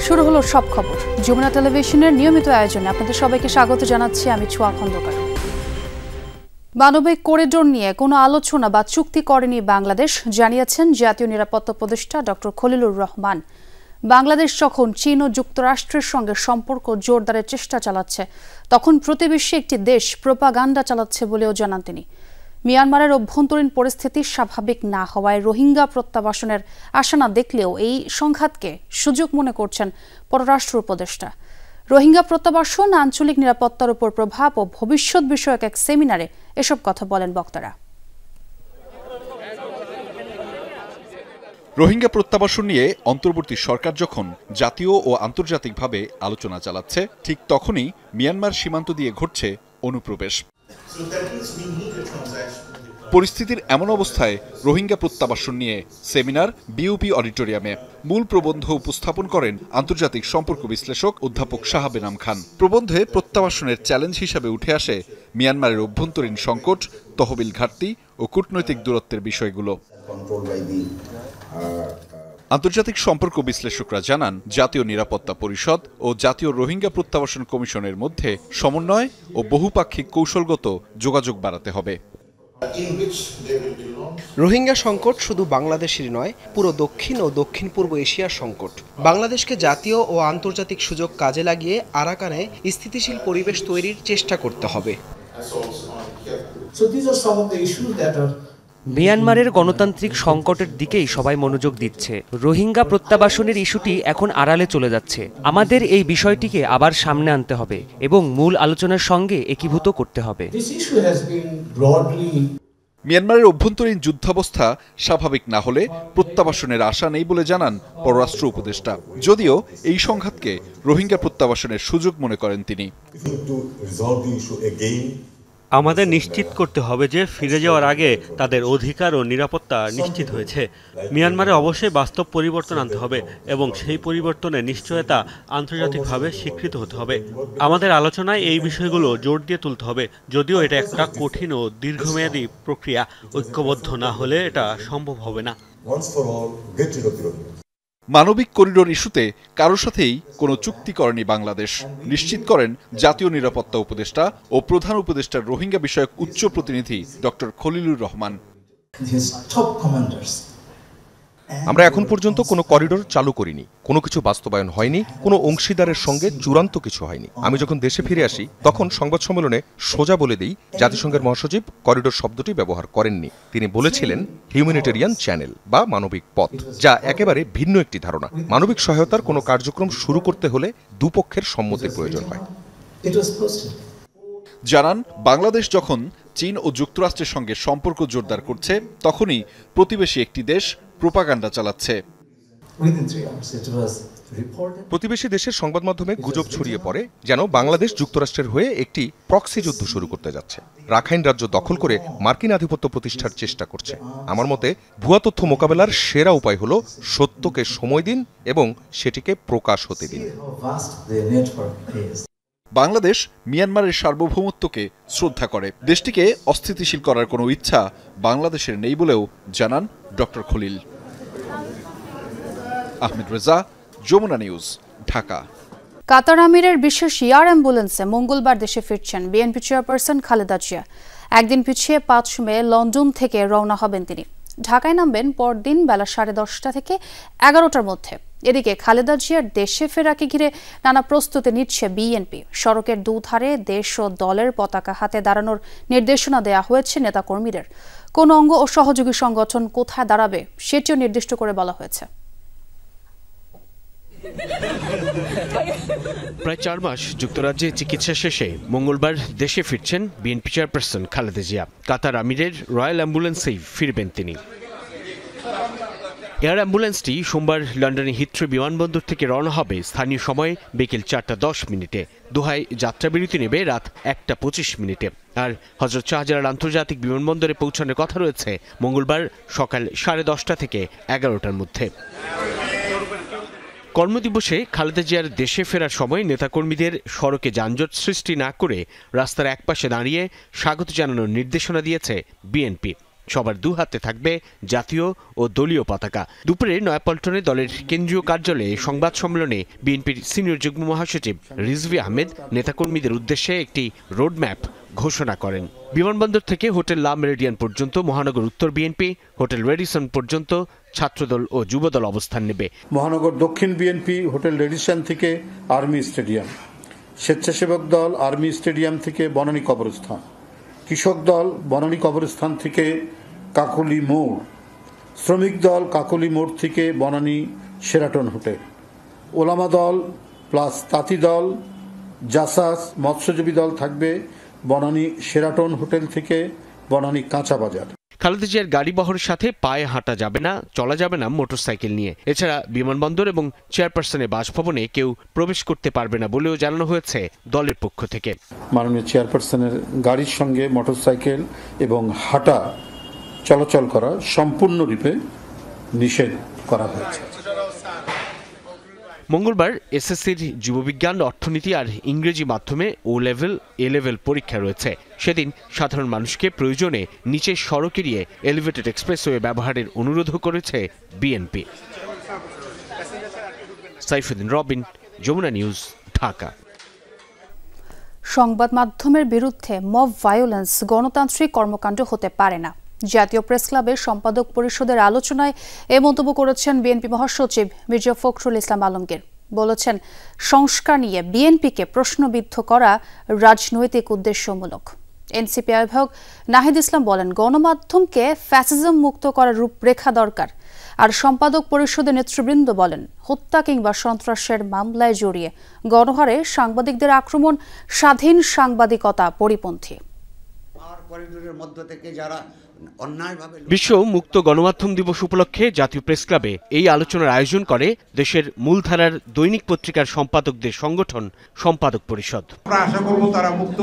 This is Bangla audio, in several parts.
শুরু হলো সব খবর। যমুনা টেলিভিশনের নিয়মিত আয়োজনে আপনাদের সবাইকে স্বাগত জানাচ্ছি আমি ছোঁয়া খন্দকার। মানবিক করিডোর নিয়ে কোনো আলোচনা বা চুক্তি করেনি বাংলাদেশ, জানিয়েছেন জাতীয় নিরাপত্তা উপদেষ্টা ডক্টর খলিলুর রহমান। বাংলাদেশ যখন চীন ও যুক্তরাষ্ট্রের সঙ্গে সম্পর্ক জোরদারের চেষ্টা চালাচ্ছে, তখন প্রতিবেশী একটি দেশ প্রোপাগান্ডা চালাচ্ছে বলেও জানান তিনি। মিয়ানমারের অভ্যন্তরীণ পরিস্থিতি স্বাভাবিক না হওয়ায় রোহিঙ্গা প্রত্যাবাসনের আশা না দেখলেও এই সংঘাতকে সুযোগ মনে করছেন পররাষ্ট্র উপদেষ্টা। রোহিঙ্গা প্রত্যাবাসন, আঞ্চলিক নিরাপত্তার উপর প্রভাব ও ভবিষ্যৎ বিষয়ক এক সেমিনারে এসব কথা বলেন বক্তারা। রোহিঙ্গা প্রত্যাবাসন নিয়ে অন্তর্বর্তী সরকার যখন জাতীয় ও আন্তর্জাতিকভাবে আলোচনা চালাচ্ছে, ঠিক তখনই মিয়ানমার সীমান্ত দিয়ে ঘটছে অনুপ্রবেশ। পরিস্থিতির এমন অবস্থায় রোহিঙ্গা প্রত্যাবাসন নিয়ে সেমিনার বিউপি অডিটোরিয়ামে মূল প্রবন্ধ উপস্থাপন করেন আন্তর্জাতিক সম্পর্ক বিশ্লেষক অধ্যাপক শাহাব এনাম খান। প্রবন্ধে প্রত্যাবাসনের চ্যালেঞ্জ হিসাবে উঠে আসে মিয়ানমারের অভ্যন্তরীণ সংকট, তহবিল ঘাটতি ও কূটনৈতিক দূরত্বের বিষয়গুলো। আন্তর্জাতিক সম্পর্ক বিশ্লেষকরা জানান, জাতীয় নিরাপত্তা পরিষদ ও জাতীয় রোহিঙ্গা প্রত্যাবাসন কমিশনের মধ্যে সমন্বয় ও বহুপাক্ষিক কৌশলগত যোগাযোগ বাড়াতে হবে। রোহিঙ্গা সংকট শুধু বাংলাদেশের নয়, পুরো দক্ষিণ ও দক্ষিণ পূর্ব এশিয়ার সংকট। বাংলাদেশকে জাতীয় ও আন্তর্জাতিক সুযোগ কাজে লাগিয়ে আরাকানে স্থিতিশীল পরিবেশ তৈরির চেষ্টা করতে হবে। মিয়ানমারের গণতান্ত্রিক সংকটের দিকেই সবাই মনোযোগ দিচ্ছে। রোহিঙ্গা প্রত্যাবাসনের ইস্যুটি এখন আড়ালে চলে যাচ্ছে। আমাদের এই বিষয়টিকে আবার সামনে আনতে হবে এবং মূল আলোচনার সঙ্গে একীভূত করতে হবে। মিয়ানমারের অভ্যন্তরীণ যুদ্ধাবস্থা স্বাভাবিক না হলে প্রত্যাবাসনের আশা নেই বলে জানান পররাষ্ট্র উপদেষ্টা। যদিও এই সংঘাতকে রোহিঙ্গা প্রত্যাবাসনের সুযোগ মনে করেন তিনি। আমাদের নিশ্চিত করতে হবে যে ফিরে যাওয়ার আগে তাদের অধিকার ও নিরাপত্তা নিশ্চিত হয়েছে। মিয়ানমারে অবশ্যই বাস্তব পরিবর্তন আনতে হবে এবং সেই পরিবর্তনের নিশ্চয়তা আন্তর্জাতিকভাবে স্বীকৃত হতে হবে। আমাদের আলোচনায় এই বিষয়গুলো জোর দিয়ে তুলতে হবে। যদিও এটা একটা কঠিন ও দীর্ঘমেয়াদী প্রক্রিয়া, ঐক্যবদ্ধ না হলে এটা সম্ভব হবে না। মানবিক করিডোর ইস্যুতে কারোর সাথেই কোনো চুক্তি করেনি বাংলাদেশ, নিশ্চিত করেন জাতীয় নিরাপত্তা উপদেষ্টা ও প্রধান উপদেষ্টার রোহিঙ্গা বিষয়ক উচ্চ প্রতিনিধি ডক্টর খলিলুর রহমান। আমরা এখন পর্যন্ত কোনো করিডোর চালু করিনি, কোনো কিছু বাস্তবায়ন হয়নি, কোনো অংশীদারের সঙ্গে চূড়ান্ত কিছু হয়নি। আমি যখন দেশে ফিরে আসি তখন সংবাদ সম্মেলনে সোজা বলে দিই, জাতিসংঘের মহাসচিব করিডোর শব্দটি ব্যবহার করেননি। তিনি বলেছিলেন হিউম্যানিটেরিয়ান চ্যানেল বা মানবিক পথ, যা একেবারে ভিন্ন একটি ধারণা। মানবিক সহায়তার কোনো কার্যক্রম শুরু করতে হলে দুপক্ষের সম্মতির প্রয়োজন হয়। জানান, বাংলাদেশ যখন চীন ও যুক্তরাষ্ট্রের সঙ্গে সম্পর্ক জোরদার করছে, তখনই প্রতিবেশী একটি দেশ প্রোপাগান্ডা চালাচ্ছে। প্রতিবেশী দেশের সংবাদ মাধ্যমে গুজব ছড়িয়ে পড়ে যেন বাংলাদেশ যুক্তরাষ্ট্রের হয়ে একটি প্রক্সি যুদ্ধ শুরু করতে যাচ্ছে, রাখাইন রাজ্য দখল করে মার্কিন আধিপত্য প্রতিষ্ঠার চেষ্টা করছে। আমার মতে ভুয়া তথ্য মোকাবেলার সেরা উপায় হলো সত্যকে সময় দিন এবং সেটিকে প্রকাশ হতে দিন। বাংলাদেশ মিয়ানমারের সার্বভৌমত্বকে শ্রদ্ধা করে। দেশটিকে অস্থিতিশীল করার কোনো ইচ্ছা বাংলাদেশের নেই বলেও জানান ডক্টর খলিল। আহমেদ রেজা, যমুনা নিউজ, ঢাকা। কাতার আমিরের বিশেষ এয়ার অ্যাম্বুলেন্সে মঙ্গলবার দেশে ফিরছেন বিএনপি চেয়ারপারসন খালেদা জিয়া। একদিন পিছিয়ে 5 মে লন্ডন থেকে রওনা হবেন তিনি। ঢাকায় নামবেন পরদিন বেলা 10:30 থেকে 11টার মধ্যে। এদিকে খালেদা জিয়ার দেশে ফেরাকে ঘিরে নানা প্রস্তুতি নিচ্ছে বিএনপি। সড়কের দুধারে দেশ ও দলের পতাকা হাতে দাঁড়ানোর নির্দেশনা দেয়া হয়েছে নেতাকর্মীদের। কোন অঙ্গ ও সহযোগী সংগঠন কোথায় দাঁড়াবে সেটিও নির্দিষ্ট করে বলা হয়েছে। প্রায় 4 মাস যুক্তরাজ্যে চিকিৎসা শেষে মঙ্গলবার দেশে ফিরছেন বিএনপি চেয়ারপারসন খালেদা জিয়া। কাতার আমিরের রয়্যাল অ্যাম্বুলেন্সেই ফিরবেন তিনি। এয়ার অ্যাম্বুলেন্সটি সোমবার লন্ডনের হিথ্রো বিমানবন্দর থেকে রওনা হবে স্থানীয় সময় বিকেল 4:10। দোহায় যাত্রাবিরতি নেবে রাত 1:25। আর হযরত শাহজালাল আন্তর্জাতিক বিমানবন্দরে পৌঁছানোর কথা রয়েছে মঙ্গলবার সকাল 10:30 থেকে 11টার মধ্যে। কর্মদিবসে খালেদা জিয়ার দেশে ফেরার সময় নেতাকর্মীদের সড়কে যানজট সৃষ্টি না করে রাস্তার একপাশে দাঁড়িয়ে স্বাগত জানানোর নির্দেশনা দিয়েছে বিএনপি। সবার দুহাতে থাকবে জাতীয় ও দলীয় পতাকা। দুপুরে নয়াপল্টনে দলের কেন্দ্রীয় কার্যালয়ে সংবাদ সম্মেলনে বিএনপির সিনিয়র যুগ্ম মহাসচিব রিজভী আহমেদ নেতাকর্মীদের উদ্দেশ্যে একটি রোডম্যাপ ঘোষণা করেন। বিমানবন্দর থেকে হোটেল লা মেরিডিয়ান পর্যন্ত মহানগর উত্তর বিএনপি, হোটেল রেডিসন পর্যন্ত ছাত্রদল ও যুবদল অবস্থান নেবে। মহানগর দক্ষিণ বিএনপি হোটেল রেডিসন থেকে আর্মি স্টেডিয়াম, স্বেচ্ছাসেবক দল আর্মি স্টেডিয়াম থেকে বনানী কবরস্থান, কৃষক দল বনানী কবরস্থান থেকে কাকলি মোড়, শ্রমিক দল কাকলি মোড় থেকে বনানী শেরাটন হোটেল, ওলামা দল প্লাস তাঁতি দল, জাসাস মৎস্যজীবী দল থাকবে বনানী শেরাটন হোটেল থেকে বনানী কাঁচা বাজার। খালেদা জিয়ার গাড়ি বহরের সাথে পায়ে হাঁটা যাবে না, চলা যাবে না মোটরসাইকেল নিয়ে। এছাড়া বিমানবন্দর এবং চেয়ারপারসনের বাসভবনে কেউ প্রবেশ করতে পারবে না বলেও জানানো হয়েছে দলের পক্ষ থেকে। মাননীয় চেয়ারপারসনের গাড়ির সঙ্গে মোটরসাইকেল এবং হাঁটা চলাচল করা সম্পূর্ণরূপে নিষেধ করা হয়েছে। মঙ্গলবার এসএসসির যুববিজ্ঞান, অর্থনীতি আর ইংরেজি মাধ্যমে ও লেভেল, এ লেভেল পরীক্ষা রয়েছে। সেদিন সাধারণ মানুষকে প্রয়োজনে নিচের সড়ক এড়িয়ে এলিভেটেড এক্সপ্রেসওয়ে ব্যবহারের অনুরোধও করেছে বিএনপি। সাইফুদ্দিন রবিন, যমুনা নিউজ, ঢাকা। সংবাদ মাধ্যমের বিরুদ্ধে মব ভায়োলেন্স গণতান্ত্রিক কর্মকাণ্ড হতে পারে না। জাতীয় প্রেস ক্লাবের সম্পাদক পরিষদের আলোচনায় এ মন্তব্য করেছেন বিএনপি মহাসচিব মির্জা ফখরুল ইসলাম আলমগীর। বলেছেন, সংস্কার নিয়ে বিএনপিকে প্রশ্নবিদ্ধ করা রাজনৈতিক উদ্দেশ্যমূলক। এনসিপি আহ্বায়ক নাহিদ ইসলাম বলেন, গণমাধ্যমকে ফ্যাসিজম মুক্ত করার রূপরেখা দরকার। আর সম্পাদক পরিষদের নেতৃবৃন্দ বলেন, হত্যা কিংবা সন্ত্রাসের মামলায় জড়িয়ে গণহারে সাংবাদিকদের আক্রমণ স্বাধীন সাংবাদিকতা পরিপন্থী। বিশ্ব মুক্ত গণমাধ্যম দিবস উপলক্ষে জাতীয় প্রেস ক্লাবে এই আলোচনার আয়োজন করে দেশের মূলধারার দৈনিক পত্রিকার সম্পাদকদের সংগঠন সম্পাদক পরিষদ। আশা করব তারা মুক্ত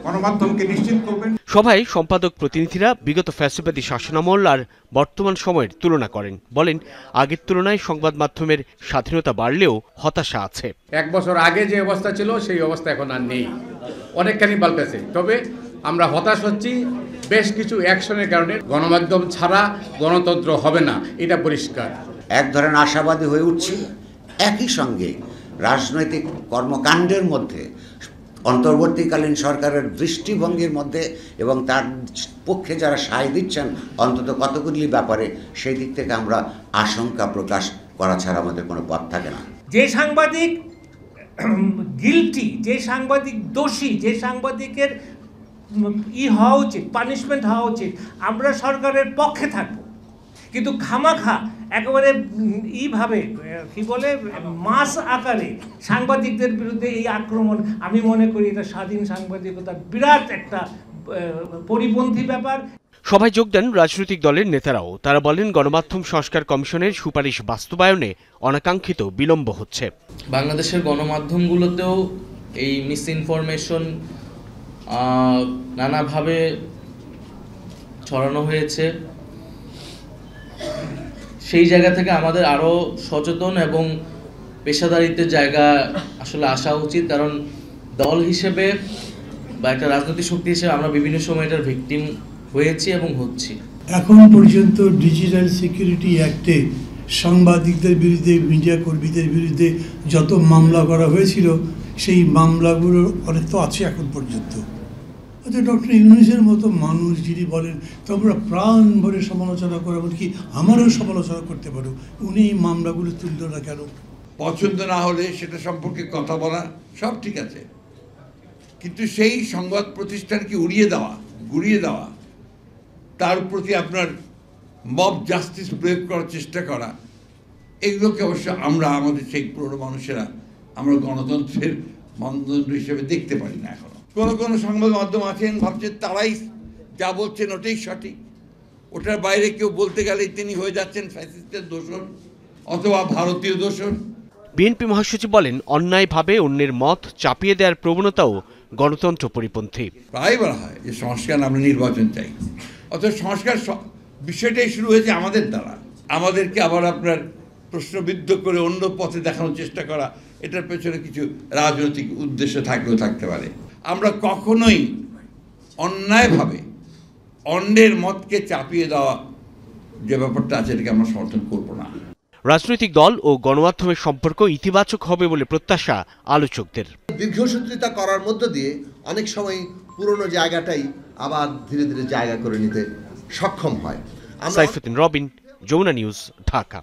গণমাধ্যমকে নিশ্চিত করবেন। সভায় সম্পাদক প্রতিনিধিরা বিগত ফ্যাসিবাদী শাসনামল আর বর্তমান সময়ের তুলনা করেন। বলেন, আগের তুলনায় সংবাদ মাধ্যমের স্বাধীনতা বাড়লেও হতাশা আছে। 1 বছর আগে যে অবস্থা ছিল সেই অবস্থা এখন আর নেই, অনেকখানি পাল্টেছে। তবে আমরা হতাশ হচ্ছি বেশ কিছু অ্যাকশনের কারণে। গণমাধ্যম ছাড়া গণতন্ত্র হবে না, এটা পরিষ্কার। এক ধরনের আশাবাদী হয়ে উঠছি। একই সঙ্গে রাজনৈতিক কর্মকাণ্ডের মধ্যে, অন্তর্বর্তীকালীন সরকারের দৃষ্টিভঙ্গির মধ্যে এবং তার পক্ষে যারা সায় দিচ্ছেন অন্তত কতগুলি ব্যাপারে, সেই দিক থেকে আমরা আশঙ্কা প্রকাশ করা ছাড়া আমাদের কোনো পথ থাকে না। যে সাংবাদিক গিলটি, যে সাংবাদিক দোষী, যে সাংবাদিকের হওয়া উচিত, পানিশমেন্ট হওয়া উচিত, আমরা সরকারের পক্ষে থাকব। কিন্তু খামাখা একেবারে ভাবে কি বলে মাস আকারে সাংবাদিকদের বিরুদ্ধে এই আক্রমণ, আমি মনে করি এটা স্বাধীন সাংবাদিকতার বিরাট একটা পরিপন্থী ব্যাপার। সভায় যোগ দেন রাজনৈতিক দলের নেতারাও। তারা বলেন, গণমাধ্যম সংস্কার কমিশনের সুপারিশ বাস্তবায়নে অনাকাঙ্ক্ষিত বিলম্ব হচ্ছে। বাংলাদেশের গণমাধ্যমগুলোতেও এই মিস ইনফরমেশন নানাভাবে ছড়ানো হয়েছে। সেই জায়গা থেকে আমাদের আরও সচেতন এবং পেশাদারিত্বের জায়গা আসলে আসা উচিত। কারণ দল হিসেবে বা একটা রাজনৈতিক শক্তি হিসেবে আমরা বিভিন্ন সময় এটার ভিকটিম হয়েছি এবং হচ্ছি। এখন পর্যন্ত ডিজিটাল সিকিউরিটি অ্যাক্টে সাংবাদিকদের বিরুদ্ধে, মিডিয়া কর্মীদের বিরুদ্ধে যত মামলা করা হয়েছিল, সেই মামলাগুলোর অনেক তো আছে এখন পর্যন্ত। ডক্টর ইউনূসের মতো মানুষ যিনি বলেন তোমরা প্রাণ ভরে সমালোচনা করো, এমনকি আমারও সমালোচনা করতে পারো, উনি এই মামলাগুলো তুলল না কেন? পছন্দ না হলে সেটা সম্পর্কে কথা বলা সব ঠিক আছে, কিন্তু সেই সংবাদ প্রতিষ্ঠানকে গুড়িয়ে দেওয়া, তার প্রতি আপনার মব জাস্টিস প্রয়োগ করার চেষ্টা করা, এগুলোকে অবশ্য আমরা আমাদের সেই পুরনো মানুষেরা আমরা গণতন্ত্রের মানদণ্ড হিসেবে দেখতে পারি না। এখনো কোনো সংবাদ মাধ্যম আছেন ভাবছেন তারাই যা বলছেন ওটাই সঠিক, ওটার বাইরে কেউ বলতে গেলেই তিনি হয়ে যাচ্ছেন ফ্যাসিস্টের দোষর অথবা ভারতীয় দোষর। বিএনপি মহাসচিব বলেন, অন্যায়ভাবে অন্যের মত চাপিয়ে দেওয়ার প্রবণতাও গণতন্ত্র পরিপন্থী। প্রায় বলা হয় যে সংস্কার, আমরা নির্বাচন চাই, অথচ সংস্কার বিষয়টাই শুরু হয়েছে আমাদের দ্বারা। আমাদেরকে আবার আপনার প্রশ্নবিদ্ধ করে অন্য পথে দেখানোর চেষ্টা করা, এটার পেছনে কিছু রাজনৈতিক উদ্দেশ্য থাকলেও থাকতে পারে। আমরা কখনোই অন্যায়ভাবে অন্যের মতকে চাপিয়ে দেওয়া যে ব্যাপারটা আছে এটাকে আমরা সমর্থন করব না। রাজনৈতিক দল ও গণমাধ্যমের সম্পর্ক ইতিবাচক হবে বলে প্রত্যাশা আলোচকদের। দীর্ঘসূত্রিতা করার মধ্য দিয়ে অনেক সময় পুরনো জায়গাটাই আবার ধীরে ধীরে জায়গা করে নিতে সক্ষম হয়। সাইফুদ্দিন রবিন, যমুনা নিউজ, ঢাকা।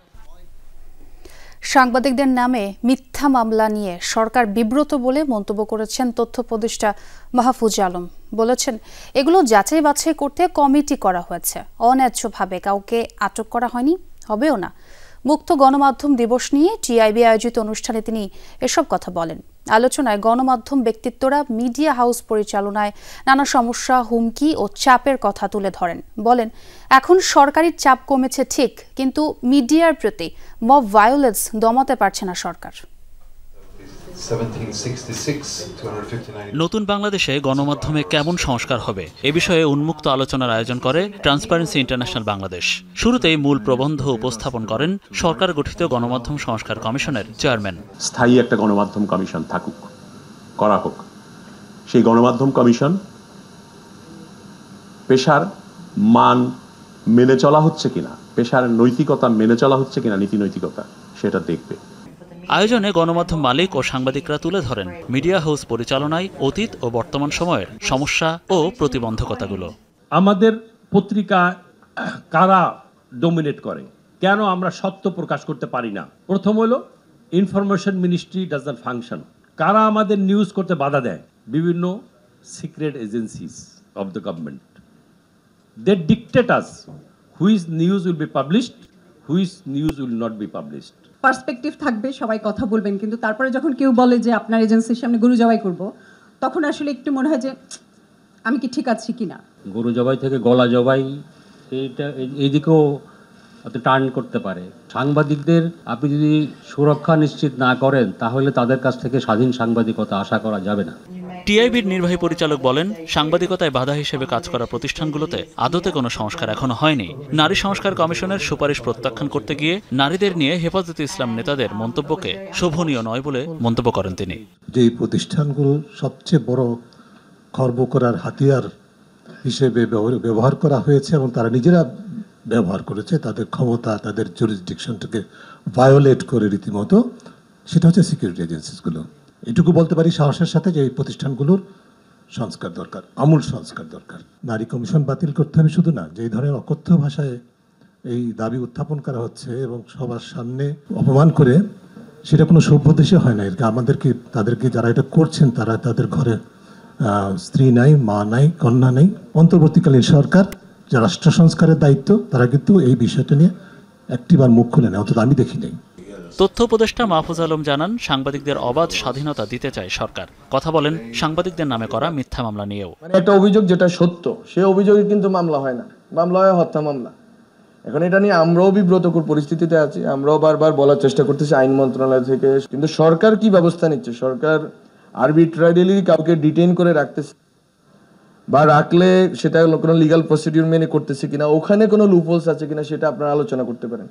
সাংবাদিকদের নামে মিথ্যা মামলা নিয়ে সরকার বিব্রত বলে মন্তব্য করেছেন তথ্য উপদেষ্টা মাহফুজ আলম। বলেছেন, এগুলো যাচাই বাছাই করতে কমিটি করা হয়েছে, অন্যায্যভাবে কাউকে আটক করা হয়নি, হবেও না। মুক্ত গণমাধ্যম দিবস নিয়ে টিআইবি আয়োজিত অনুষ্ঠানে তিনি এসব কথা বলেন। আলোচনায় গণমাধ্যম ব্যক্তিত্বরা মিডিয়া হাউস পরিচালনায় নানা সমস্যা, হুমকি ও চাপের কথা তুলে ধরেন। বলেন, এখন সরকারি চাপ কমেছে ঠিক, কিন্তু মিডিয়ার প্রতি মব ভায়োলেন্স দমাতে পারছে না সরকার। নতুন বাংলাদেশে গণমাধ্যমে কেমন সংস্কার হবে এ বিষয়ে উন্মুক্ত আলোচনার আয়োজন করে ট্রান্সপারেন্সি ইন্টারন্যাশনাল বাংলাদেশ। শুরুতেই মূল প্রবন্ধ উপস্থাপন করেন সরকার গঠিত গণমাধ্যম সংস্কার কমিশনের চেয়ারম্যান। স্থায়ী একটা গণমাধ্যম কমিশন থাকুক, করা হোক। সেই গণমাধ্যম কমিশন পেশার মান মেনে চলা হচ্ছে কিনা, পেশার নৈতিকতা মেনে চলা হচ্ছে কিনা, নীতি নৈতিকতা, সেটা দেখবে। আয়োজনে গণমাধ্যম মালিক ও সাংবাদিকরা তুলে ধরেন মিডিয়া হাউস পরিচালনায় অতীত ও বর্তমান সময়ের সমস্যা ও প্রতিবন্ধকতাগুলো। আমাদের পত্রিকা কারা ডমিনেট করে, কেন আমরা সত্য প্রকাশ করতে পারি না? প্রথম হলো information ministry does not function. কারা আমাদের নিউজ করতে বাধা দেয়? বিভিন্ন secret agencies of the government. They dictate us which news will be published, which news will not be published. Perspective থাকবে, সবাই কথা বলবেন, কিন্তু তারপরে যখন কেউ বলে যে আপনার এজেন্সির সামনে গরু জবাই করব, তখন আসলে একটু মনে হয় যে আমি কি ঠিক আছি কিনা। গরু জবাই থেকে গলা জবাই, এইটা এইদিকেও টার্ন করতে পারে। সাংবাদিকদের আপনি যদি সুরক্ষা নিশ্চিত না করেন, তাহলে তাদের কাছ থেকে স্বাধীন সাংবাদিকতা আশা করা যাবে না। টিআইবির নির্বাহী পরিচালক বলেন, সাংবাদিকতায় বাধা হিসেবে কাজ করা প্রতিষ্ঠানগুলোতে আদতে কোনো সংস্কার এখনো হয়নি। নারী সংস্কার কমিশনের সুপারিশ প্রত্যাখ্যান করতে গিয়ে নারীদের নিয়ে হেফাজতে ইসলাম নেতাদের মন্তব্যকে শোভনীয় নয় বলে মন্তব্য করেন তিনি। যে প্রতিষ্ঠানগুলো সবচেয়ে বড় খর্ব করার হাতিয়ার হিসেবে ব্যবহার করা হয়েছে এবং তারা নিজেরা ব্যবহার করেছে, তাদের ক্ষমতা, তাদের জুরিসডিকশনটাকে ভায়োলেট করে রীতিমতো, সেটা হচ্ছে সিকিউরিটি এজেন্সিসগুলো। এটুকু বলতে পারি সাহসের সাথে যে এই প্রতিষ্ঠানগুলোর সংস্কার দরকার, আমূল সংস্কার দরকার। নারী কমিশন বাতিল করতে হবে শুধু না, যে ধরনের অকথ্য ভাষায় এই দাবি উত্থাপন করা হচ্ছে এবং সবার সামনে অপমান করে, সেটা কোনো সভ্য দেশে হয় না। আমাদেরকে তাদেরকে যারা এটা করছেন তারা তাদের ঘরে স্ত্রী নাই, মা নাই, কন্যা নেই। অন্তর্বর্তীকালীন সরকার, যা রাষ্ট্র সংস্কারের দায়িত্ব, তারা কিন্তু এই বিষয়টা নিয়ে একটিবার মুখ খুলে নেয়, অন্তত আমি দেখি নাই। তথ্য উপদেষ্টা মাহফুজ আলম জানান, সাংবাদিকদের অবাধ স্বাধীনতা দিতে চায় সরকার। কথা বলেন সাংবাদিকদের নামে করা মিথ্যা মামলা নিয়েও। একটা অভিযোগ যেটা সত্য, সে অভিযোগে কিন্তু মামলা হয় না, মামলা হয় হত্যা মামলা। এখন এটা নিয়ে আমরাও বিব্রতকর পরিস্থিতিতে আছি। আমরাও বারবার বলার চেষ্টা করতেছি আইন মন্ত্রণালয় থেকে, কিন্তু সরকার কি ব্যবস্থা নিচ্ছে? সরকার আরবিট্রারিলি কাউকে ডিটেইন করে রাখতেছে, বা রাখলে সেটা কোনো লিগ্যাল প্রসিডিউর মেনে করতেছে কিনা, ওখানে কোনো লুপহোলস আছে কিনা, সেটা আপনারা আলোচনা করতে পারেন।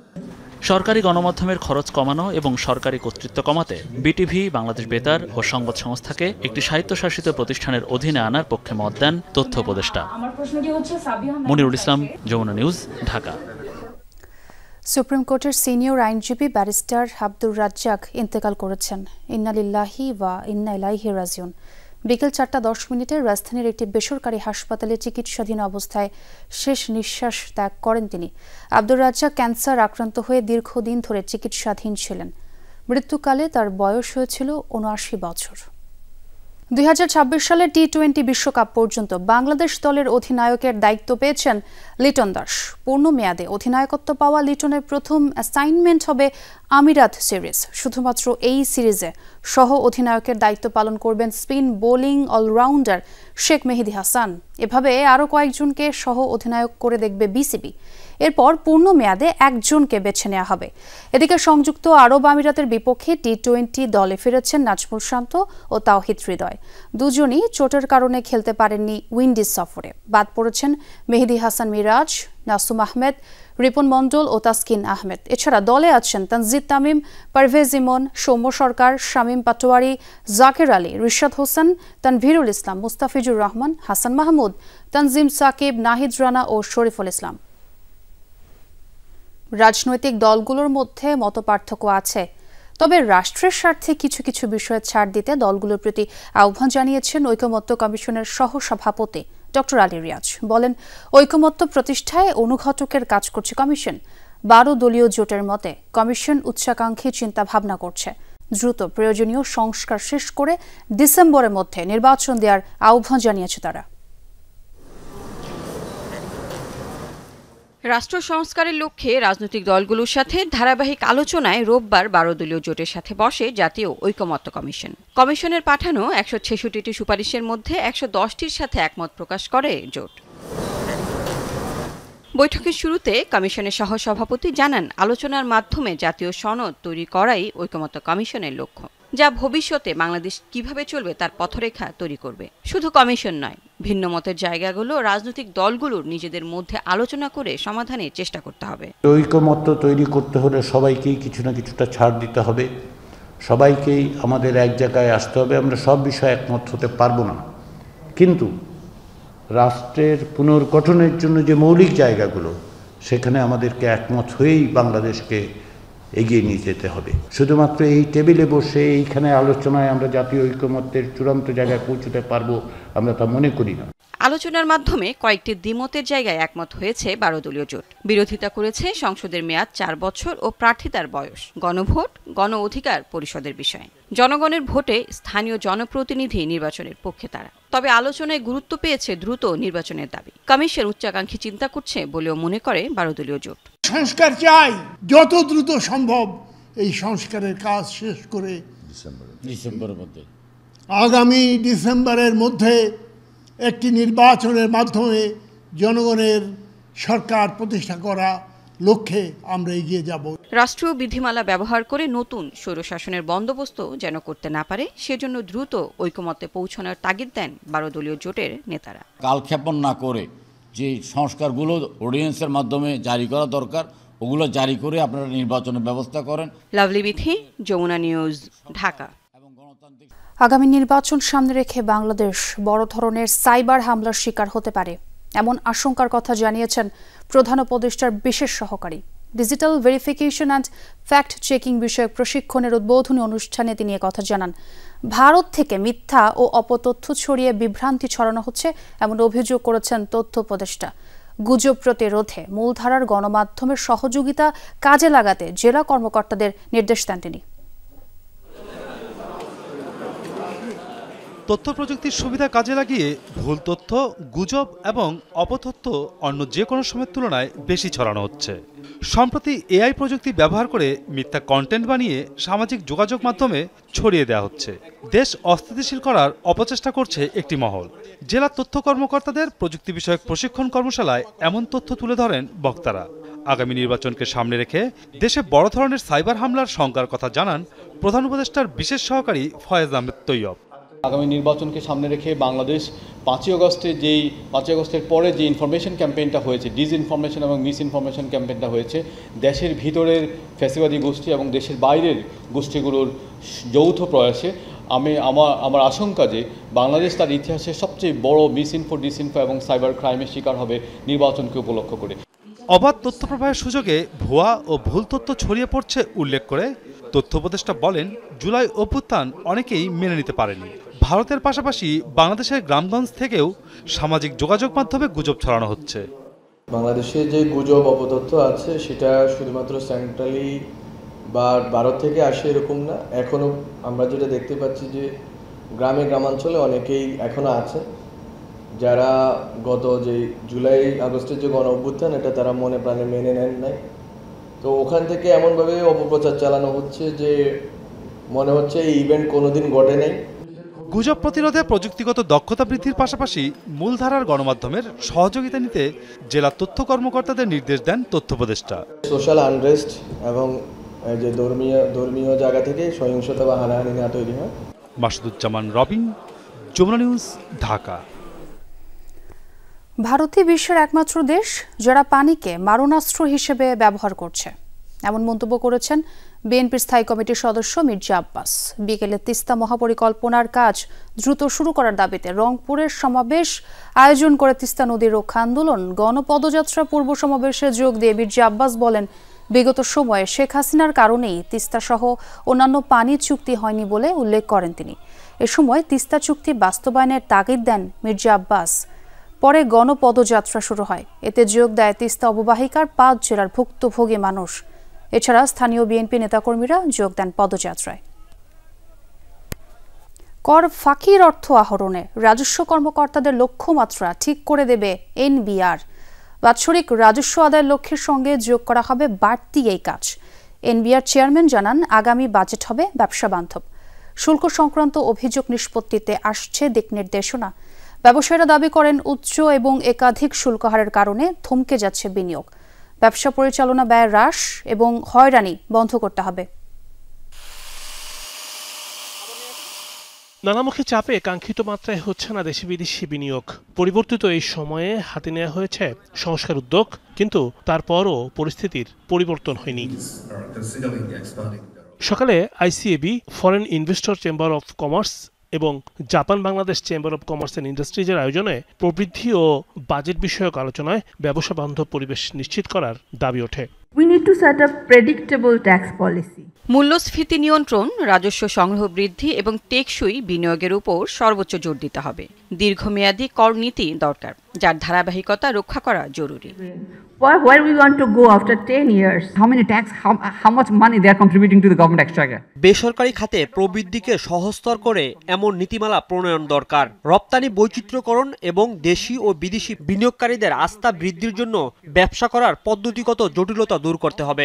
সরকারি গণমাধ্যমের খরচ কমানো এবং সরকারি কর্তৃত্ব কমাতে বিটিভি, বাংলাদেশ বেতার ও সংবাদ সংস্থাকে একটি স্বায়ত্তশাসিত প্রতিষ্ঠানের অধীনে আনার পক্ষে মত দেন তথ্য উপদেষ্টা। মনিরুল ইসলাম, যমুনা নিউজ, ঢাকা। সুপ্রিম কোর্টের সিনিয়র আইনজীবী ব্যারিস্টার আব্দুর রাজ্জাক ইন্তেকাল করেছেন। ইন্না লিল্লাহি ওয়া ইন্না ইলাইহি রাজিউন। বিকেল 4:10 রাজধানীর একটি বেসরকারি হাসপাতালে চিকিৎসাধীন অবস্থায় শেষ নিঃশ্বাস ত্যাগ করেন তিনি। আব্দুর রাজ্জাক ক্যান্সার আক্রান্ত হয়ে দীর্ঘদিন ধরে চিকিৎসাধীন ছিলেন। মৃত্যুকালে তার বয়স হয়েছিল ৭৯ বছর। 2026 সালের টি-20 বিশ্বকাপ পর্যন্ত বাংলাদেশ দলের অধিনায়কের দায়িত্ব পেয়েছেন লিটন দাস। পূর্ণ মেয়াদে অধিনায়কত্ব পাওয়া লিটনের প্রথম অ্যাসাইনমেন্ট হবে আমিরাত সিরিজ। শুধুমাত্র এই সিরিজে সহ অধিনায়কের দায়িত্ব পালন করবেন স্পিন বোলিং অলরাউন্ডার শেখ মেহেদী হাসান। এভাবে আরও কয়েকজনকে সহ অধিনায়ক করে দেখবে বিসিবি। এরপর পূর্ণ মেয়াদে একজনকে বেছে নেওয়া হবে। এদিকে সংযুক্ত আরব আমিরাতের বিপক্ষে টি-20 দলে ফিরেছেন নাজমুল শান্ত ও তাওহিদ হৃদয়। দুজনই চোটের কারণে খেলতে পারেননি উইন্ডিজ সফরে। বাদ পড়েছেন মেহেদী হাসান মিরাজ, নাসুম আহমেদ, রিপন মণ্ডল ও তাসকিন আহমেদ। এছাড়া দলে আছেন তানজিদ তামিম, পারভেজ ইমন, সৌম্য সরকার, শামীম পাটোয়ারি, জাকের আলী, রিশাদ হোসেন, তানভীরুল ইসলাম, মুস্তাফিজুর রহমান, হাসান মাহমুদ, তানজিম সাকিব, নাহিদ রানা ও শরীফুল ইসলাম। রাজনৈতিক দলগুলোর মধ্যে মতপার্থক্য আছে, তবে রাষ্ট্রের স্বার্থে কিছু কিছু বিষয়ে ছাড় দিতে দলগুলোর প্রতি আহ্বান জানিয়েছেন ঐকমত্য কমিশনের সহসভাপতি ডক্টর আলী রিয়াজ। বলেন, ঐকমত্য প্রতিষ্ঠায় অনুঘটকের কাজ করছে কমিশন। 12 দলীয় জোটের মতে কমিশন উচ্চাকাঙ্ক্ষী চিন্তা ভাবনা করছে। দ্রুত প্রয়োজনীয় সংস্কার শেষ করে ডিসেম্বরের মধ্যে নির্বাচন দেওয়ার আহ্বান জানিয়েছে তারা। রাষ্ট্র সংস্কারের লক্ষ্যে রাজনৈতিক দলগুলোর সাথে ধারাবাহিক আলোচনায় রোববার 12 দলীয় জোটের সাথে বসে জাতীয় ঐকমত্য কমিশন। কমিশনের পাঠানো 166টি সুপারিশের মধ্যে 110টির সাথে একমত প্রকাশ করে জোট। বৈঠকের শুরুতে কমিশনের সহসভাপতি জানান, আলোচনার মাধ্যমে জাতীয় সনদ তৈরি করাই ঐকমত্য কমিশনের লক্ষ্য, যা ভবিষ্যতে বাংলাদেশ কিভাবে চলবে তার পথরেখা তৈরি করবে। শুধু কমিশন নয়, ভিন্ন মতের জায়গাগুলো রাজনৈতিক দলগুলোর নিজেদের মধ্যে আলোচনা করে সমাধানের চেষ্টা করতে হবে। ঐকমত্য তৈরি করতে হলে সবাইকেই কিছু না কিছুটা ছাড় দিতে হবে, সবাইকেই আমাদের এক জায়গায় আসতে হবে। আমরা সব বিষয়ে একমত হতে পারবো না, কিন্তু রাষ্ট্রের পুনর্গঠনের জন্য যে মৌলিক জায়গাগুলো, সেখানে আমাদেরকে একমত হয়েই বাংলাদেশকে এগিয়ে নিয়ে যেতে হবে। শুধুমাত্র এই টেবিলে বসে এইখানে আলোচনায় আমরা জাতীয় ঐকমত্যের চূড়ান্ত জায়গায় পৌঁছতে পারবো আমরা তা মনে করি না। আলোচনার মাধ্যমে কয়েকটি দ্বিমতের জায়গায় একমত হয়েছে 12 দলীয় জোট। বিরোধিতা করেছে সংসদের মেয়াদ 4 বছর ও প্রার্থিতার বয়স, গণভোট, গণ অধিকার পরিষদের বিষয়ে। জনগণের ভোটে স্থানীয় জনপ্রতিনিধি নির্বাচনের পক্ষে তারা। তবে আলোচনায় গুরুত্ব পেয়েছে দ্রুত নির্বাচনের দাবি। কমিশন উচ্চাকাঙ্ক্ষী চিন্তা করছে বলেও মনে করে 12 দলীয় জোট। সংস্কার চাই, যত দ্রুত সম্ভব এই সংস্কারের কাজ শেষ করে ডিসেম্বরের মধ্যে, আগামী ডিসেম্বরের মধ্যে একটি নির্বাচনের মাধ্যমে জনগণের সরকার প্রতিষ্ঠা করা লক্ষ্যে আমরা এগিয়ে যাব। রাষ্ট্রীয় বিধিমালা ব্যবহার করে নতুন স্বৈরশাসনের বন্দোবস্ত যেন করতে না পারে, সেজন্য দ্রুত ঐকমত্যে পৌঁছানোর তাগিদ দেন 12 দলীয় জোটের নেতারা। কালক্ষেপণ না করে যে সংস্কারগুলো অর্ডিন্যান্সের মাধ্যমে জারি করা দরকার, ওগুলো জারি করে আপনারা নির্বাচনের ব্যবস্থা করেন। লাভলি বিথি, যমুনা নিউজ, ঢাকা। আগামী নির্বাচন সামনে রেখে বাংলাদেশ বড় ধরনের সাইবার হামলার শিকার হতে পারে, এমন আশঙ্কার কথা জানিয়েছেন প্রধান উপদেষ্টার বিশেষ সহকারী। Digital verification and fact checking বিষয়ক প্রশিক্ষণের উদ্বোধনী অনুষ্ঠানে তিনি কথা জানান। ভারত থেকে মিথ্যা ও অপতথ্য ছড়িয়ে বিভ্রান্তি ছড়ানো হচ্ছে এমন অভিযোগ করেছেন তথ্য উপদেষ্টা। গুজব প্রতিরোধে মূলধারার গণমাধ্যমের সহযোগিতা কাজে লাগাতে জেলা কর্মকর্তাদের নির্দেশ দেন তিনি। তথ্য প্রযুক্তির সুবিধা কাজে লাগিয়ে ভুল তথ্য, গুজব এবং অপতথ্য অন্য যে কোনো সময়ের তুলনায় বেশি ছড়ানো হচ্ছে। সম্প্রতি এআই প্রযুক্তি ব্যবহার করে মিথ্যা কন্টেন্ট বানিয়ে সামাজিক যোগাযোগ মাধ্যমে ছড়িয়ে দেওয়া হচ্ছে। দেশ অস্থিতিশীল করার অপচেষ্টা করছে একটি মহল। জেলা তথ্য কর্মকর্তাদের প্রযুক্তি বিষয়ক প্রশিক্ষণ কর্মশালায় এমন তথ্য তুলে ধরেন বক্তারা। আগামী নির্বাচনকে সামনে রেখে দেশে বড় ধরনের সাইবার হামলার শঙ্কার কথা জানান প্রধান উপদেষ্টার বিশেষ সহকারী ফয়েজ আহমেদ তৈয়ব। আগামী নির্বাচনকে সামনে রেখে বাংলাদেশ 5ই আগস্টের পরে যে ইনফরমেশন ক্যাম্পেইনটা হয়েছে, ডিসইনফরমেশন এবং মিসইনফরমেশন ক্যাম্পেইনটা হয়েছে, দেশের ভিতরের ফ্যাসিবাদী গোষ্ঠী এবং দেশের বাইরের গোষ্ঠীগুলোর যৌথ প্রয়াসে আমার আশঙ্কা যে বাংলাদেশ তার ইতিহাসে সবচেয়ে বড় মিসইনফো, ডিসইনফো এবং সাইবার ক্রাইমের শিকার হবে নির্বাচনকে উপলক্ষ করে। অবাধ তথ্য প্রবাহের সুযোগে ভুয়া ও ভুল তথ্য ছড়িয়ে পড়ছে উল্লেখ করে তথ্য উপদেষ্টা বলেন, জুলাই অভ্যুত্থান অনেকেই মেনে নিতে পারেনি। ভারতের পাশাপাশি বাংলাদেশের গ্রামগঞ্জ থেকেও সামাজিক যোগাযোগ মাধ্যমে গুজব ছড়ানো হচ্ছে। বাংলাদেশে যে গুজব অপতথ্য আছে সেটা শুধুমাত্র সেন্ট্রালি বা ভারত থেকে আসে এরকম না। এখনও আমরা যেটা দেখতে পাচ্ছি যে গ্রামাঞ্চলে অনেকেই এখনও আছে যারা গত যে জুলাই আগস্টের যে গণ অভ্যুত্থান এটা তারা মনে প্রাণে মেনে নেন নাই। তো ওখান থেকে এমনভাবে অপপ্রচার চালানো হচ্ছে যে মনে হচ্ছে এই ইভেন্ট কোনোদিন ঘটে নাই। গুজব প্রতিরোধে প্রযুক্তিগত দক্ষতা বৃদ্ধির পাশাপাশি মূলধারার গণমাধ্যমের সহযোগিতা নিতে জেলা তথ্য কর্মকর্তাদের নির্দেশ দেন তথ্য উপদেষ্টা। সোশ্যাল আনরেস্ট এবং যে ধর্মীয় জায়গা থেকে সহিংসতা বা হানাহানি না তৈরি হয়। মাসুদুজ্জামান রবিন, যমুনা নিউজ, ঢাকা। ভারতই বিশ্বের একমাত্র দেশ যারা পানিকে মারণাস্ত্র হিসেবে ব্যবহার করছে, এমন মন্তব্য করেছেন বিএনপির স্থায়ী কমিটির সদস্য মির্জা আব্বাস। বিকেলে তিস্তা মহাপরিকল্পনার কাজ দ্রুত শুরু করার দাবিতে রংপুরের সমাবেশ আয়োজন করে তিস্তা নদী রক্ষা আন্দোলন গণপদযাত্রা পূর্ব সমাবেশে যোগ দিয়ে মির্জা আব্বাস বলেন, বিগত সময়ে শেখ হাসিনার কারণেই তিস্তা সহ অন্যান্য পানি চুক্তি হয়নি বলে উল্লেখ করেন তিনি। এ সময় তিস্তা চুক্তি বাস্তবায়নের তাগিদ দেন মির্জা আব্বাস। পরে গণপদযাত্রা শুরু হয়। এতে যোগ দেয় তিস্তা অববাহিকার 5 জেলার ভুক্তভোগী মানুষ। এছাড়া স্থানীয় বিএনপি নেতাকর্মীরা যোগ দেন পদযাত্রায়। কর ফাঁকির অর্থ আহরণে রাজস্ব কর্মকর্তাদের লক্ষ্যমাত্রা ঠিক করে দেবে এনবিআর। বাৎসরিক রাজস্ব আদায়ের লক্ষ্যের সঙ্গে যোগ করা হবে বাড়তি এই কাজ। এনবিআর চেয়ারম্যান জানান, আগামী বাজেট হবে ব্যবসা বান্ধব। শুল্ক সংক্রান্ত অভিযোগ নিষ্পত্তিতে আসছে দিক নির্দেশনা। ব্যবসায়ীরা দাবি করেন, উচ্চ এবং একাধিক শুল্ক হারের কারণে থমকে যাচ্ছে বিনিয়োগ। ব্যবসা পরিচালনা ব্যয় হ্রাস এবং হয়রানি বন্ধ করতে হবে। নানামুখী চাপে কাঙ্ক্ষিত মাত্রায় হচ্ছে না দেশি বিদেশি বিনিয়োগ। পরিবর্তিত এই সময়ে হাতে নেওয়া হয়েছে সংস্কার উদ্যোগ, কিন্তু তারপরও পরিস্থিতির পরিবর্তন হয়নি। সকালে ICAB, foreign investor chamber of commerce এবং Japan Bangladesh chamber of commerce and ইন্ডাস্ট্রিজের আয়োজনে প্রবৃদ্ধি ও বাজেট বিষয়ক আলোচনায় ব্যবসা বান্ধব পরিবেশ নিশ্চিত করার দাবি ওঠে। We need to set up predictable tax policy. মূল্যস্ফীতি নিয়ন্ত্রণ, রাজস্ব সংগ্রহ বৃদ্ধি এবং টেকসই বিনিয়োগের উপর সর্বোচ্চ জোর দিতে হবে। দীর্ঘমেয়াদী কর নীতি দরকার, যার ধারাবাহিকতা রক্ষা করা জরুরি। Where we want to go after 10 years? How many tax? How much money they are contributing to the government exchequer? বেসরকারি খাতে প্রবৃদ্ধিকে সহজতর করে এমন নীতিমালা প্রণয়ন দরকার। রপ্তানি বৈচিত্র্যকরণ এবং দেশি ও বিদেশি বিনিয়োগকারীদের আস্থা বৃদ্ধির জন্য ব্যবসা করার পদ্ধতিগত জটিলতা দূর করতে হবে।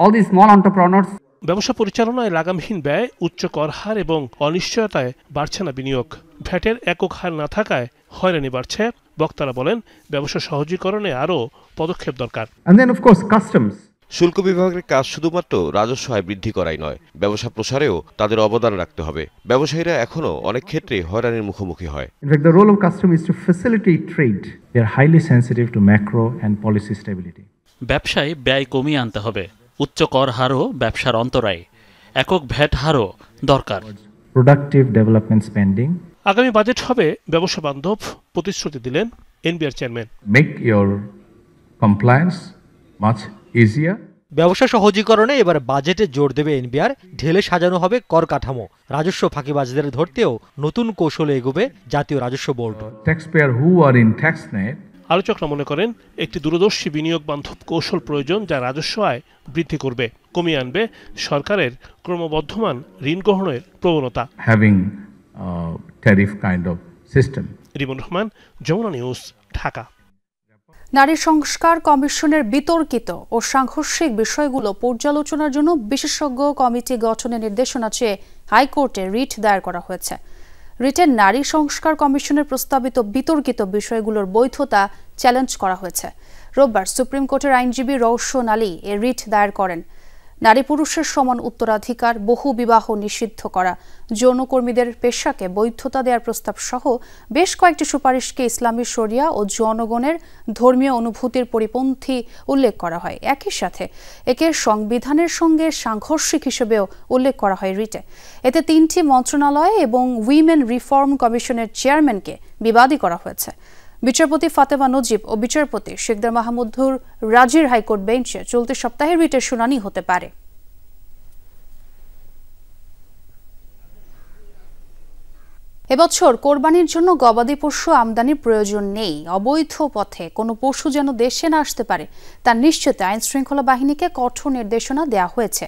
All these small entrepreneurs. ব্যবসা পরিচালনায় লাগামহীন ব্যয়, উচ্চ কর হার এবং অনিশ্চয়তায় বাড়ছে না বিনিয়োগ। ভ্যাটের একক হার না থাকায় হয়রানি বাড়ছে। বক্তারা বলেন, ব্যবসা সহজীকরণে আরও পদক্ষেপ দরকার। And then of course customs. শুল্ক বিভাগের কাজ শুধুমাত্র রাজস্ব আয় বৃদ্ধি করাই নয়, ব্যবসা প্রসারেও তাদের অবদান রাখতে হবে। ব্যবসায়ীরা এখনো অনেক ক্ষেত্রে হয়রানির মুখোমুখি হয়। In fact, the role of customs is to facilitate trade. They are highly sensitive to macro and policy stability. ব্যবসায় ব্যয় কমিয়ে আনতে হবে। উচ্চ কর হারও ব্যবসার অন্তরায়। একক ভ্যাট হারও দরকার। Productive development spending. আগামী বাজেট হবে ব্যবসা বান্ধব, প্রতিশ্রুতি দিলেন NBR chairman. Make your compliance much easier. ব্যবসা সহজীকরণে এবার বাজেটে জোর দেবে এনবিআর। ঢেলে সাজানো হবে কর কাঠামো। রাজস্ব ফাঁকিবাজদের ধরতেও নতুন কৌশলে এগোবে জাতীয় রাজস্ব board. Taxpayer who are in TaxNet. আলোচকরা মনে করেন, একটি দূরদর্শী বিনিয়োগ বান্ধব কৌশল প্রয়োজন, যা রাজস্ব আয় বৃদ্ধি করবে, কমিয়ে আনবে সরকারের ক্রমবর্ধমান ঋণ গ্রহণের প্রবণতা। Having tariff kind of system. Rimon Rahman, Jamuna News, Dhaka. নারী সংস্কার কমিশনের বিতর্কিত ও সাংঘর্ষিক বিষয়গুলো পর্যালোচনার জন্য বিশেষজ্ঞ কমিটি গঠনের নির্দেশনা চেয়ে হাইকোর্টে রিট দায়ের করা হয়েছে। রিটে নারী সংস্কার কমিশনের প্রস্তাবিত বিতর্কিত বিষয়গুলোর বৈধতা চ্যালেঞ্জ করা হয়েছে। রোববার সুপ্রিম কোর্টের আইনজীবী রওশন আলী এ রিট দায়ের করেন। নারী পুরুষের সমান উত্তরাধিকার, বহু বিবাহ নিষিদ্ধ করা, যৌনকর্মীদের পেশাকে বৈধতা দেওয়ার প্রস্তাব সহ বেশ কয়েকটি সুপারিশকে ইসলামী শরিয়া ও জনগণের ধর্মীয় অনুভূতির পরিপন্থী উল্লেখ করা হয়। একই সাথে একে সংবিধানের সঙ্গে সাংঘর্ষিক হিসেবেও উল্লেখ করা হয় রিটে। এতে 3টি মন্ত্রণালয় এবং উইমেন রিফর্ম কমিশনের চেয়ারম্যানকে বিবাদী করা হয়েছে। বিচারপতি ফাতেমা নজিব ও বিচারপতি শেখদার মাহমুদুর রাজির হাইকোর্ট বেঞ্চে চলতি সপ্তাহে রিটের শুনানি হতে পারে। এবছর কোরবানির জন্য গবাদি পশু আমদানির প্রয়োজন নেই। অবৈধ পথে কোনো পশু যেন দেশে না আসতে পারে তার নিশ্চিতে আইন শৃঙ্খলা বাহিনীকে কঠোর নির্দেশনা দেওয়া হয়েছে।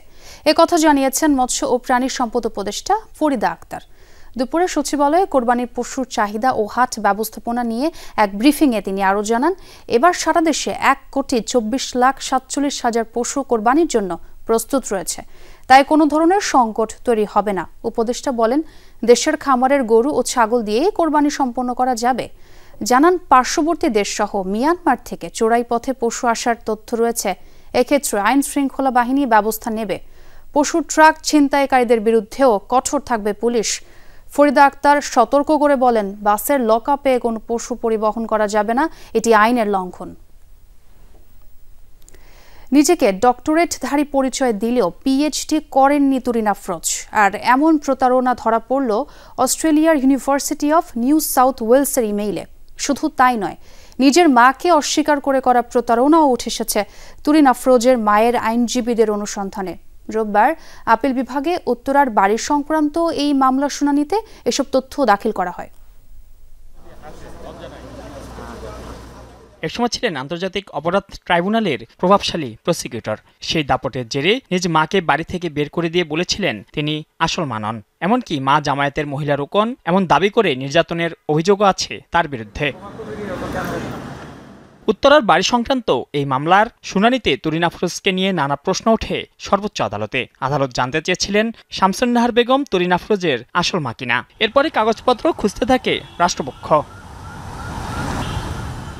একথা জানিয়েছেন মৎস্য ও প্রাণী সম্পদ উপদেষ্টা ফরিদা আক্তার। দুপুরে সচিবালয়ে কোরবানির পশুর চাহিদা ও হাট ব্যবস্থাপনা নিয়ে এক ব্রিফিংয়ে তিনি আরও জানান, এবার সারা দেশে 1,24,47,000 পশু কোরবানির জন্য প্রস্তুত রয়েছে, তাই কোনো ধরনের সংকট তৈরি হবে না। উপদেষ্টা বলেন, দেশের খামারের গরু ও ছাগল দিয়েই কোরবানি সম্পন্ন করা যাবে। জানান, পার্শ্ববর্তী দেশসহ মিয়ানমার থেকে চোরাই পথে পশু আসার তথ্য রয়েছে। এক্ষেত্রে আইন শৃঙ্খলা বাহিনী ব্যবস্থা নেবে। পশুর ট্রাক ছিনতাইকারীদের বিরুদ্ধেও কঠোর থাকবে পুলিশ। ফরিদা আক্তার সতর্ক করে বলেন, বাসের লকআপে কোনো পশু পরিবহন করা যাবে না, এটি আইনের লঙ্ঘন। নিজেকে ডক্টরেটধারী পরিচয় দিলেও পিএইচডি করেননি তুরিন আফরোজ। আর এমন প্রতারণা ধরা পড়ল অস্ট্রেলিয়ার ইউনিভার্সিটি অফ নিউ সাউথ ওয়েলসের ইমেইলে। শুধু তাই নয়, নিজের মাকে অস্বীকার করে করা প্রতারণাও উঠে এসেছে তুরিন আফরোজের মায়ের আইনজীবীদের অনুসন্ধানে। রোববার আপিল বিভাগে উত্তরার বাড়ি সংক্রান্ত এই মামলা শুনানিতে এসব তথ্য দাখিল করা হয়। একসময় ছিলেন আন্তর্জাতিক অপরাধ ট্রাইব্যুনালের প্রভাবশালী প্রসিকিউটর। সেই দাপটের জেরে নিজ মাকে বাড়ি থেকে বের করে দিয়ে বলেছিলেন তিনি আসল মা নন। এমনকি মা জামায়াতের মহিলা রোকন এমন দাবি করে নির্যাতনের অভিযোগও আছে তার বিরুদ্ধে। উত্তরার বাড়ি সংক্রান্ত এই মামলার শুনানিতে তুরিন আফরোজকে নিয়ে নানা প্রশ্ন ওঠে সর্বোচ্চ আদালতে। আদালত জানতে চেয়েছিলেন শামসুন নাহার বেগম তুরিন আফরোজের আসল মা কিনা। এরপরে কাগজপত্র খুঁজতে থাকে রাষ্ট্রপক্ষ।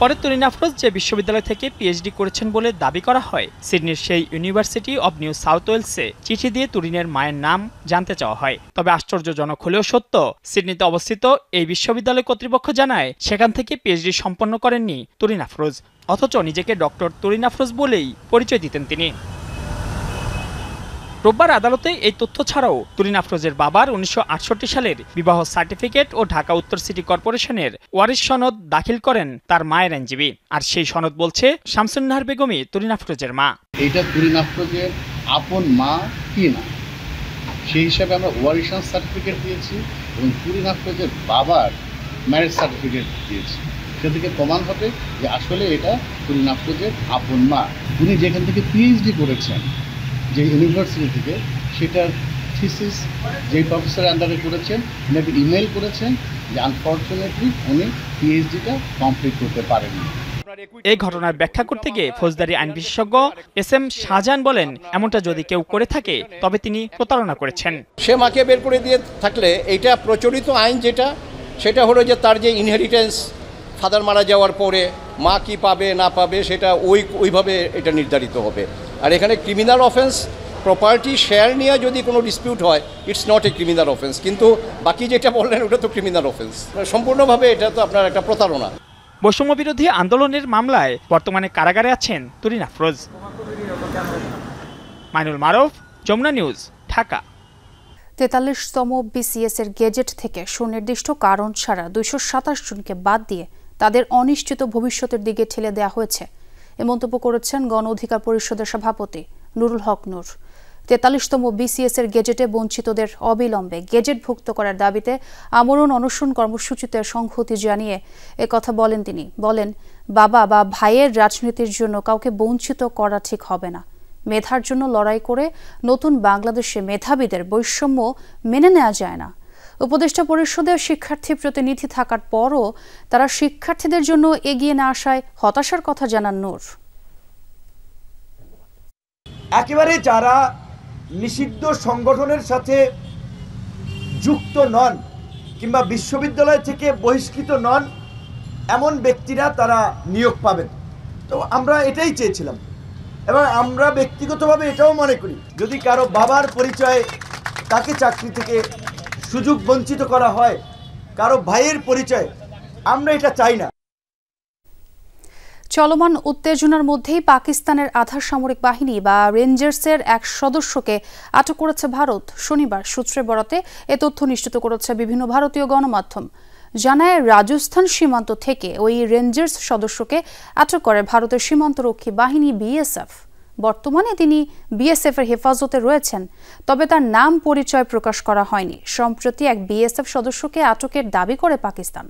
পরে তুরিন আফরোজ যে বিশ্ববিদ্যালয় থেকে পিএইচডি করেছেন বলে দাবি করা হয়, সিডনির সেই ইউনিভার্সিটি অব নিউ সাউথ ওয়েলসে চিঠি দিয়ে তুরিনের মায়ের নাম জানতে চাওয়া হয়। তবে আশ্চর্যজনক হলেও সত্য, সিডনিতে অবস্থিত এই বিশ্ববিদ্যালয় কর্তৃপক্ষ জানায় সেখান থেকে পিএইচডি সম্পন্ন করেননি তুরিন আফরোজ। অথচ নিজেকে ডক্টর তুরিন আফরোজ বলেই পরিচয় দিতেন তিনি। রোববার আদালতে এই তথ্য ছাড়াও তুরিন আফরোজের বাবার 1968 সালের বিবাহ সার্টিফিকেট ও ঢাকা উত্তর সিটি কর্পোরেশনের ওয়ারিশ সনদ দাখিল করেন তার মায়ের আইনজীবী। আর সেই সনদ বলছে শামসুন নাহার বেগমই তুরিন আফরোজের মা। এটা তুরিন আফরোজের আপন মা কি না, সেই হিসাবে আমরা ওয়ারিশ সার্টিফিকেট দিয়েছি এবং তুরিন আফরোজের বাবার ম্যারেজ সার্টিফিকেট দিয়েছি। সেদিকে প্রমাণ হবে যে আসলে এটা তুরিন আফরোজের আপন মা। উনি যেখান থেকে পিএইচডি করেছেন যে ইউনিভার্সিটি থেকে, সেটার থিসিস যেই প্রফেসর আন্ডারে করেছেন উনাকে ইমেল করেছেন যে আনফর্চুনেটলি উনি পিএইচডিটা কমপ্লিট করতে পারেননি। এই ঘটনার ব্যাখ্যা করতে গিয়ে ফৌজদারি আইন বিশেষজ্ঞ এস.এম. শাহজাহান বলেন, এমনটা যদি কেউ করে থাকে তবে তিনি প্রতারণা করেছেন। সে মাকে বের করে দিয়ে থাকলে এইটা প্রচলিত আইন যেটা, সেটা হলো যে তার যে ইনহেরিটেন্স ফাদার মারা যাওয়ার পরে মা কি পাবে না পাবে সেটা ওইভাবে এটা নির্ধারিত হবে। আর এখানে ক্রিমিনাল অফেন্স প্রপার্টি শেয়ার নিয়ে যদি কোনো ডিসপিউট হয়, it's not a criminal offence. কিন্তু বাকি যেটা বললেন ওটা তো ক্রিমিনাল অফেন্স। সম্পূর্ণভাবে এটা তো আপনার একটা প্রতারণা। বৈষম্য বিরোধী আন্দোলনের মামলায় বর্তমানে কারাগারে আছেন তুরিন আফরোজ। মাইনুল মারুফ, যমুনা নিউজ, ঢাকা। 43তম বিসিএস এর গেজেট থেকে সুনির্দিষ্ট কারণ ছাড়া 227 জনকে বাদ দিয়ে তাদের অনিশ্চিত ভবিষ্যতের দিকে ঠেলে দেওয়া হয়েছে, এ মন্তব্য করেছেন গণ অধিকার পরিষদের সভাপতি নুরুল হক নূর। 43তম বিসিএস এর গেজেটে বঞ্চিতদের অবিলম্বে গেজেটভুক্ত করার দাবিতে আমরণ অনশন কর্মসূচিতে সংহতি জানিয়ে একথা বলেন তিনি। বলেন, বাবা বা ভাইয়ের রাজনীতির জন্য কাউকে বঞ্চিত করা ঠিক হবে না। মেধার জন্য লড়াই করে নতুন বাংলাদেশে মেধাবীদের বৈষম্য মেনে নেওয়া যায় না। উপদেষ্টা পরিষদে শিক্ষার্থী প্রতিনিধি থাকার পরও তারা শিক্ষার্থীদের জন্য এগিয়ে না আসায় হতাশার কথা জানান নূর। একেবারে যারা নিষিদ্ধ সংগঠনের সাথে যুক্ত নন কিংবা বিশ্ববিদ্যালয় থেকে বহিষ্কৃত নন, এমন ব্যক্তিরা তারা নিয়োগ পাবেন। তো আমরা এটাই চেয়েছিলাম এবং আমরা ব্যক্তিগতভাবে এটাও মনে করি, যদি কারো বাবার পরিচয় তাকে চাকরি থেকে সুযোগ বঞ্চিত করা হয়, কারো ভাইয়ের পরিচয়, আমরা এটা চাই না। চলমান উত্তেজনার মধ্যেই পাকিস্তানের আধা সামরিক বাহিনী বা রেঞ্জার্সের এক সদস্যকে আটক করেছে ভারত। শনিবার সূত্রে বরাতে এ তথ্য নিশ্চিত করেছে বিভিন্ন ভারতীয় গণমাধ্যম। জানায়, রাজস্থান সীমান্ত থেকে ওই রেঞ্জার্স সদস্যকে আটক করে ভারতের সীমান্তরক্ষী বাহিনী বিএসএফ। বর্তমানে তিনি বিএসএফ এর হেফাজতে রয়েছেন, তবে তার নাম পরিচয় প্রকাশ করা হয়নি। সম্প্রতি এক বিএসএফ সদস্যকে আটকের দাবি করে পাকিস্তান।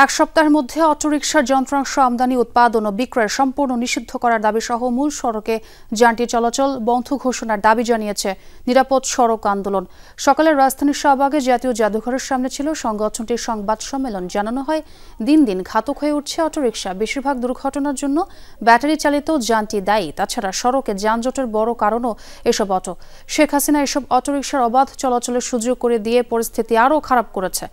এক সপ্তাহের মধ্যে অটোরিকশার যন্ত্রাংশ আমদানি, উৎপাদন ও বিক্রয় সম্পূর্ণ নিষিদ্ধ করার দাবি সহ মূল সড়কে যানটি চলাচল বন্ধ ঘোষণার দাবি জানিয়েছে নিরাপদ সড়ক আন্দোলন। সকালে রাজধানীর শাহবাগে জাতীয় জাদুঘরের সামনে ছিল সংগঠনটির সংবাদ সম্মেলন। জানানো হয়, দিন দিন ঘাতক হয়ে উঠছে অটোরিকশা। বেশিরভাগ দুর্ঘটনার জন্য ব্যাটারি চালিত যানটি দায়ী। তাছাড়া সড়কে যানজটের বড় কারণও এসব অটো। শেখ হাসিনা এসব অটোরিকশার অবাধ চলাচলের সুযোগ করে দিয়ে পরিস্থিতি আরও খারাপ করেছে।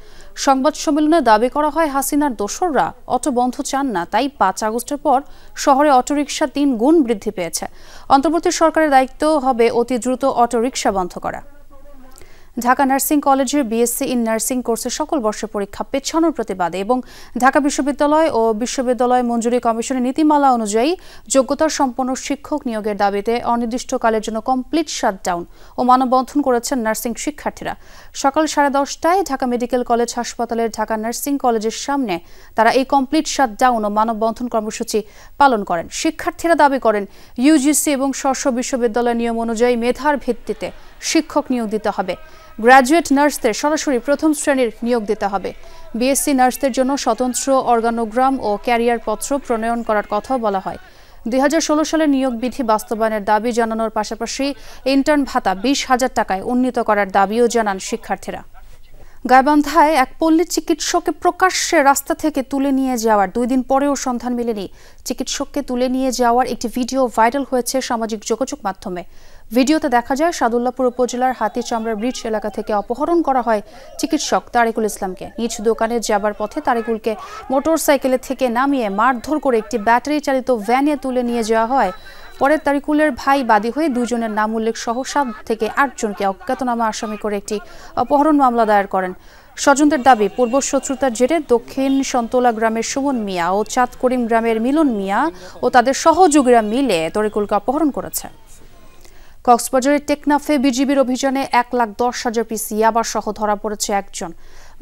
সংবাদ সম্মেলনে দাবি করা হয়, হাসিনার দোসররা অটো বন্ধ চান না, তাই 5 আগস্টের পর শহরে অটোরিকশা 3 গুণ বৃদ্ধি পেয়েছে। অন্তর্বর্তী সরকারের দায়িত্ব হবে অতি দ্রুত অটোরিকশা বন্ধ করা। ঢাকা নার্সিং কলেজের বিএসসি ইন নার্সিং কোর্সের সকল বর্ষের পরীক্ষা পেছানোর প্রতিবাদে এবং ঢাকা বিশ্ববিদ্যালয় ও বিশ্ববিদ্যালয় মঞ্জুরি কমিশনের নীতিমালা অনুযায়ী যোগ্যতা সম্পন্ন শিক্ষক নিয়োগের দাবিতে অনির্দিষ্টকালের জন্য কমপ্লিট শাটডাউন ও মানববন্ধন করেছেন নার্সিং শিক্ষার্থীরা। সকাল 10:30টায় ঢাকা মেডিকেল কলেজ হাসপাতালের ঢাকা নার্সিং কলেজের সামনে তারা এই কমপ্লিট শাটডাউন ও মানববন্ধন কর্মসূচি পালন করেন। শিক্ষার্থীরা দাবি করেন ইউজিসি এবং স্ব বিশ্ববিদ্যালয় নিয়ম অনুযায়ী মেধার ভিত্তিতে শিক্ষক নিয়োগ দিতে হবে। গ্র্যাজুয়েট নার্সদের সরাসরি প্রথম শ্রেণীর নিয়োগ দিতে হবে। বিএসসি নার্সদের জন্য স্বতন্ত্র অর্গানোগ্রাম ও ক্যারিয়ার পত্র প্রণয়ন করার কথাও বলা হয়। 2016 সালের নিয়োগ বিধি বাস্তবায়নের দাবি জানানোর পাশাপাশি ইন্টার্ন ভাতা 20,000 টাকায় উন্নীত করার দাবিও জানান শিক্ষার্থীরা। গাইবান্ধায় এক পল্লী চিকিৎসককে প্রকাশ্যে রাস্তা থেকে তুলে নিয়ে যাওয়ার 2 দিন পরেও সন্ধান মেলেনি। চিকিৎসককে তুলে নিয়ে যাওয়ার একটি ভিডিও ভাইরাল হয়েছে সামাজিক যোগাযোগ মাধ্যমে। ভিডিওতে দেখা যায় সাদুল্লাপুর উপজেলার হাতিচামড়া ব্রিজ এলাকা থেকে অপহরণ করা হয় চিকিৎসক তারিকুল ইসলামকে। নিজ দোকানে যাবার পথে তারিকুলকে মোটরসাইকেলে থেকে নামিয়ে মারধর করে একটি ব্যাটারি চালিত ভ্যানে তুলে নিয়ে যাওয়া হয়। পরে তারিকুলের ভাই বাদী হয়ে 2 জনের নাম উল্লেখ সহ 7 থেকে 8 জনকে অজ্ঞাতনামা আসামি করে একটি অপহরণ মামলা দায়ের করেন। স্বজনদের দাবি, পূর্ব শত্রুতার জেরে দক্ষিণ সন্তোলা গ্রামের সুমন মিয়া ও চাঁদ করিম গ্রামের মিলন মিয়া ও তাদের সহযোগীরা মিলে তারিকুলকে অপহরণ করেছে। কক্সবাজারের টেকনাফে বিজিবির অভিযানে 1,10,000 পিস ইয়াবা সহ ধরা পড়েছে একজন।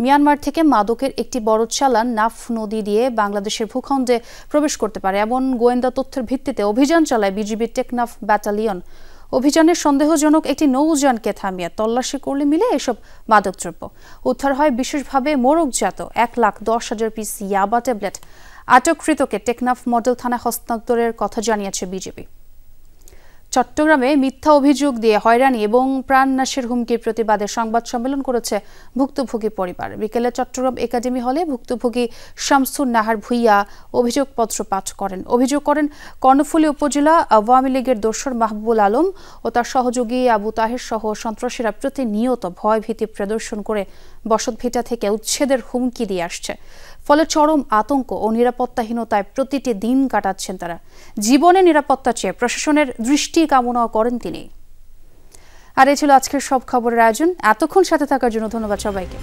মিয়ানমার থেকে মাদকের একটি বড় চালান নাফ নদী দিয়ে বাংলাদেশের ভূখণ্ডে প্রবেশ করতে পারে এমন গোয়েন্দা তথ্যের ভিত্তিতে অভিযান চালায় বিজিবির টেকনাফ ব্যাটালিয়ন। অভিযানে সন্দেহজনক একটি নৌযানকে থামিয়ে তল্লাশি করলে মিলে এসব মাদকদ্রব্য উদ্ধার হয়। বিশেষভাবে মোরগজাত 1,10,000 পিস ইয়াবা ট্যাবলেট। আটককৃতকে টেকনাফ মডেল থানায় হস্তান্তরের কথা জানিয়েছে বিজিবি। চট্টগ্রামে মিথ্যা অভিযোগ দিয়ে হয়রানি এবং প্রাণনাশের হুমকির প্রতিবাদে সংবাদ সম্মেলন করেছে ভুক্তভোগী পরিবার। বিকেলে চট্টগ্রাম একাডেমি হলে ভুক্তভোগী শামসুন নাহার ভুইয়া অভিযোগপত্র পাঠ করেন। অভিযোগ করেন কর্ণফুলী উপজেলা আওয়ামী লীগের দোসর মাহবুবুল আলম ও তার সহযোগী আবু তাহের সহ সন্ত্রাসীরা প্রতিনিয়ত ভয়ভীতি প্রদর্শন করে বসতভিটা থেকে উচ্ছেদের হুমকি দিয়ে আসছে। ফলে চরম আতঙ্ক ও নিরাপত্তাহীনতায় প্রতিটি দিন কাটাচ্ছেন তারা। জীবনের নিরাপত্তা চেয়ে প্রশাসনের দৃষ্টি কামনাও করেন তিনি। আর এই ছিল আজকের সব খবরের আয়োজন। এতক্ষণ সাথে থাকার জন্য ধন্যবাদ সবাইকে।